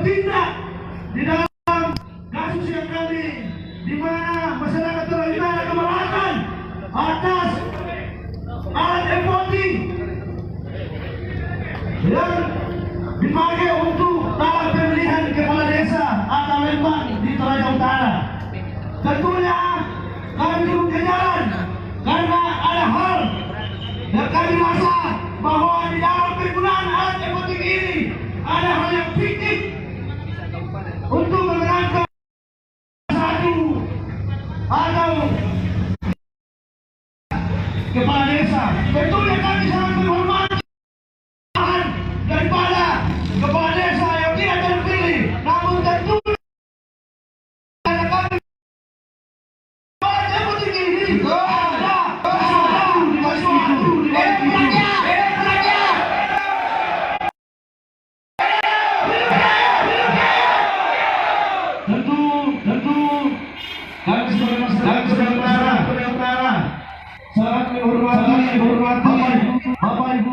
bertindak di dalam kasus yang kali di mana masyarakat Toraja keberatan atas alat voting yang dipakai untuk dalam pemilihan kepala desa atau Lembang di Toraja Utara. Tentunya kami turun ke jalan karena ada hal yang kami rasa bahwa di dalam penggunaan alat voting ini ada hal yang fiktif untuk memenangkan satu atau kepala desa. Tentunya kami sangat menghormati daripada kepala desa yang tidak terpilih, namun tentu karena kami alat voting ini ada sesuatu tentu kami sebagai masyarakat Utara sangat menghormati Bapak Ibu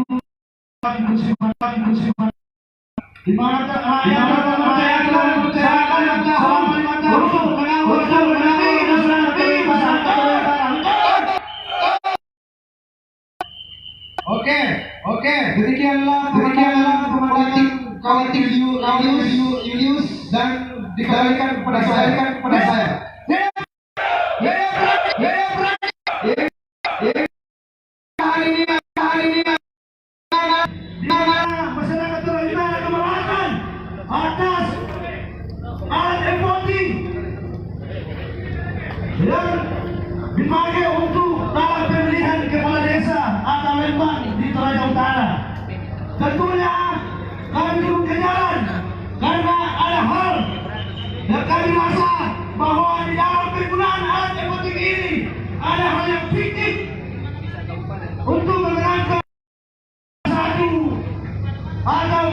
di mana rakyat untuk menangani Oke, demikianlah kolektif Julius dan dikembalikan kepada saya. Hari ini di mana masyarakat Toraja keberatan atas alat voting yang dipakai untuk dalam pemilihan kepala desa atau Lembang di Toraja Utara. Tentunya kami turun ke jalan karena ada hal yang kami rasa bahwa di dalam penggunaan alat voting ini ada hal yang fiktif untuk memenangkan satu atau